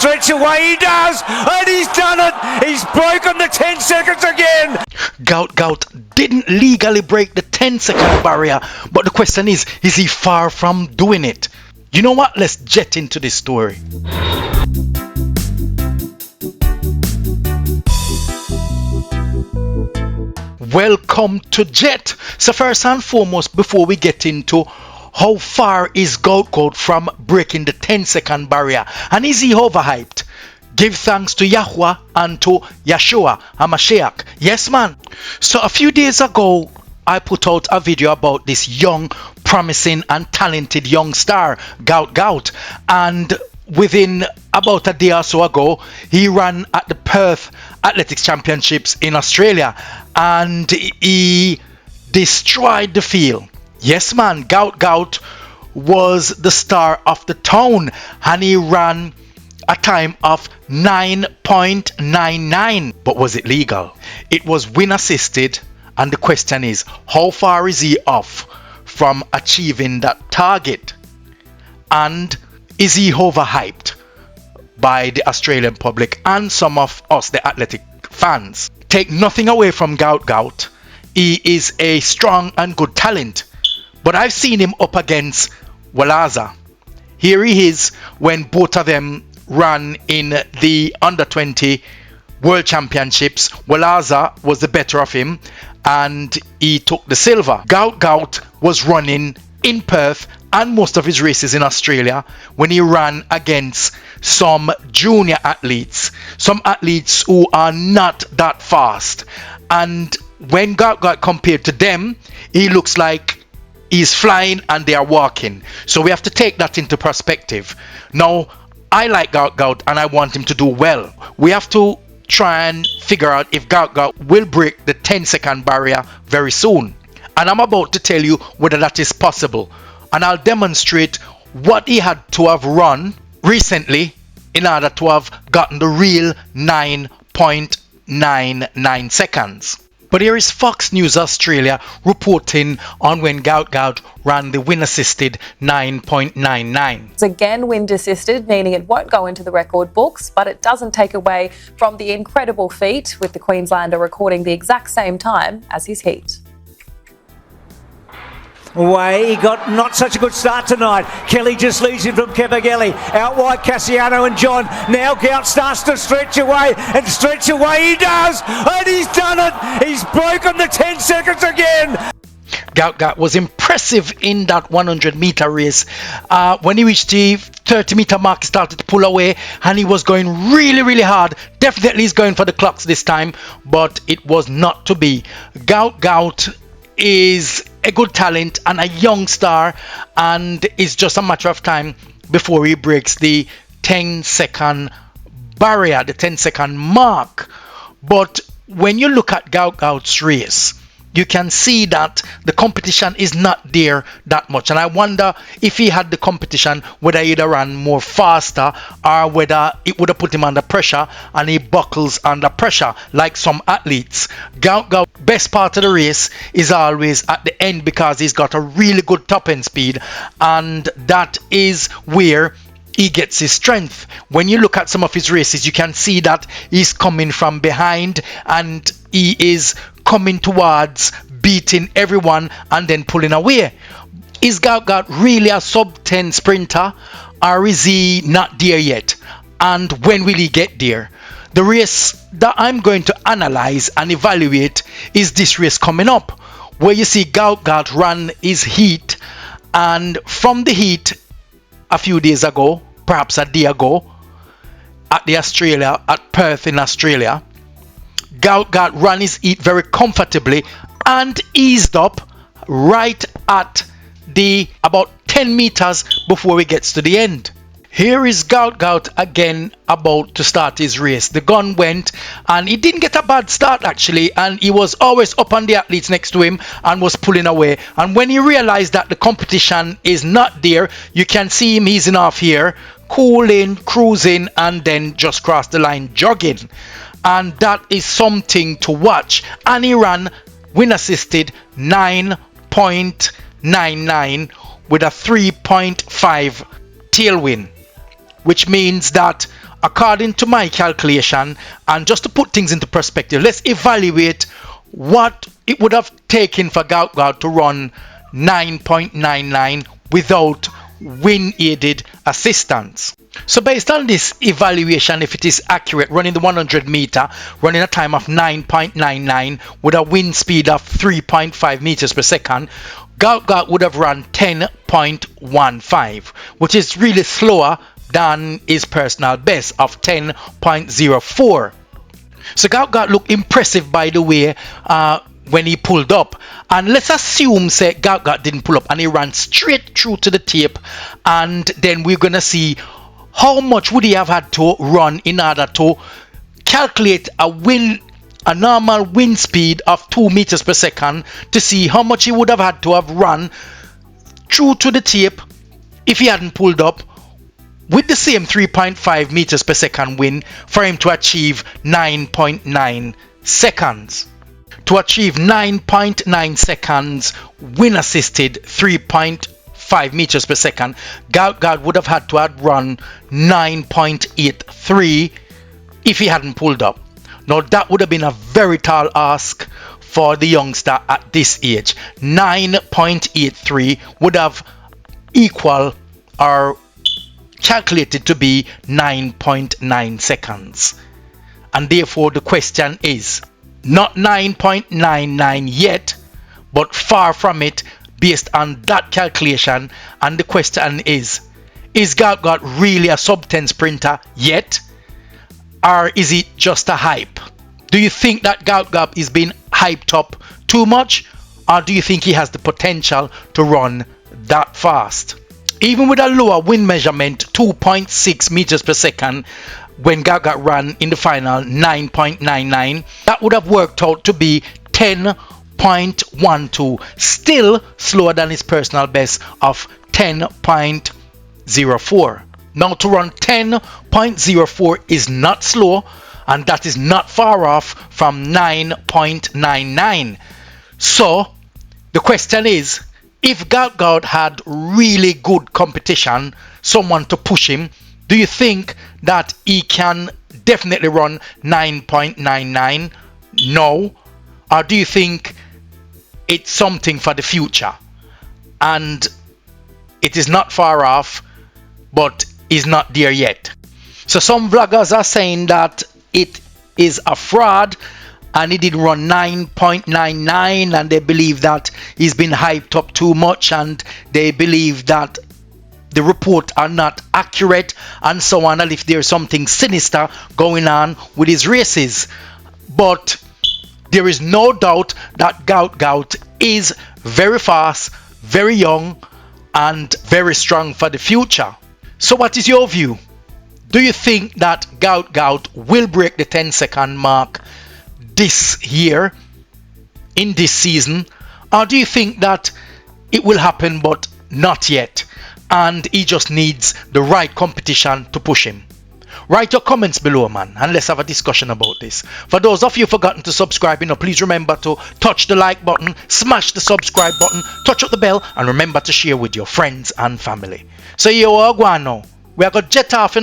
stretch away he does, and he's done it. He's broken the 10 seconds again. Gout Gout didn't legally break the 10-second barrier, but the question is he far from doing it? You know what? Let's jet into this story. Welcome to Jet. So first and foremost, before we get into how far is Gout Gout from breaking the 10-second barrier, and is he overhyped? Give thanks to Yahweh and to Yeshua HaMashiach. Yes, man. So a few days ago, I put out a video about this young, promising and talented young star, Gout Gout. And within about a day or so ago, he ran at the Perth Athletics Championships in Australia. And he destroyed the field. Yes, man. Gout Gout was the star of the town. And he ran a time of 9.99. But was it legal? It was wind assisted, and the question is, how far is he off from achieving that target? And is he overhyped by the Australian public and some of us, the athletic fans? Take nothing away from Gout Gout. He is a strong and good talent, but I've seen him up against Walaza. Here he is when both of them ran in the under-20 World Championships. Walaza was the better of him and he took the silver. Gout Gout was running in Perth and most of his races in Australia when he ran against some junior athletes, some athletes who are not that fast. And when Gout Gout compared to them, he looks like he's flying and they are walking. So we have to take that into perspective. Now, I like Gout Gout and I want him to do well. We have to try and figure out if Gout Gout will break the 10-second barrier very soon. And I'm about to tell you whether that is possible. And I'll demonstrate what he had to have run recently in order to have gotten the real 9.99 seconds. But here is Fox News Australia reporting on when Gout Gout ran the wind-assisted 9.99. It's again wind-assisted, meaning it won't go into the record books, but it doesn't take away from the incredible feat, with the Queenslander recording the exact same time as his heat. Away, he got not such a good start tonight. Kelly just leads him from Kepagelli. Out wide, Cassiano and John. Now Gout starts to stretch away, and stretch away he does, and he's done it. He's broken the 10 seconds again. Gout Gout was impressive in that 100-meter race. When he reached the 30-meter mark, he started to pull away, and he was going really hard. Definitely he's going for the clocks this time, but it was not to be. Gout Gout is a good talent and a young star, and it's just a matter of time before he breaks the 10-second barrier, the 10-second mark. But when you look at Gout Gout's race, you can see that the competition is not there that much. And I wonder if he had the competition, whether he'd have run more faster or whether it would have put him under pressure and he buckles under pressure like some athletes. Gout Gout, best part of the race is always at the end because he's got a really good top end speed, and that is where he gets his strength. When you look at some of his races, you can see that he's coming from behind and he is coming towards beating everyone and then pulling away. Is Gout Gout really a sub-10 sprinter, or is he not there yet? And when will he get there? The race that I'm going to analyze and evaluate is this race coming up, where you see Gout Gout run his heat, and from the heat a few days ago, perhaps a day ago, at Perth in Australia, Gout Gout ran his heat very comfortably and eased up right at the about 10 meters before he gets to the end. Here is Gout Gout again about to start his race. The gun went and he didn't get a bad start actually, and he was always up on the athletes next to him and was pulling away. And when he realized that the competition is not there, you can see him easing off here, cooling, cruising, and then just cross the line jogging. And that is something to watch. And he ran wind assisted 9.99 with a 3.5 tailwind, which means that according to my calculation, and just to put things into perspective, let's evaluate what it would have taken for Gout Gout to run 9.99 without wind-aided assistance. So based on this evaluation, if it is accurate, running the 100 meter, running a time of 9.99 with a wind speed of 3.5 meters per second, Gout Gout would have run 10.15, which is really slower than his personal best of 10.04. So Gout Gout looked impressive, by the way, when he pulled up. And let's assume, say, Gout Gout didn't pull up and he ran straight through to the tape, and then we're gonna see how much would he have had to run in order to calculate a normal wind speed of 2 meters per second, to see how much he would have had to have run through to the tape if he hadn't pulled up with the same 3.5 meters per second wind for him to achieve 9.9 seconds. To achieve 9.9 seconds wind assisted 3.5 meters per second, Gout Gout would have had to have run 9.83 if he hadn't pulled up. Now that would have been a very tall ask for the youngster at this age. 9.83 would have equal or calculated to be 9.9 seconds. And therefore the question is not 9.99 yet, but far from it based on that calculation. And the question is Gout Gout really a sub-10 sprinter yet? Or is it just a hype? Do you think that Gout Gout is being hyped up too much? Or do you think he has the potential to run that fast? Even with a lower wind measurement, 2.6 meters per second, when Gout Gout ran in the final 9.99, that would have worked out to be 10.12, still slower than his personal best of 10.04. Now to run 10.04 is not slow, and that is not far off from 9.99. So the question is, if Gout Gout had really good competition, someone to push him, do you think that he can definitely run 9.99? No. Or do you think it's something for the future and it is not far off, but is not there yet? So some vloggers are saying that it is a fraud and he did run 9.99, and they believe that he's been hyped up too much, and they believe that the report are not accurate and so on, and if there's something sinister going on with his races. But there is no doubt that Gout Gout is very fast, very young, and very strong for the future. So what is your view? Do you think that Gout Gout will break the 10-second mark this year, in this season? Or do you think that it will happen but not yet, and he just needs the right competition to push him? Write your comments below, man, and let's have a discussion about this. For those of you forgotten to subscribe, please remember to touch the like button, smash the subscribe button, touch up the bell, and remember to share with your friends and family. So you all go on now. We are going to jet off,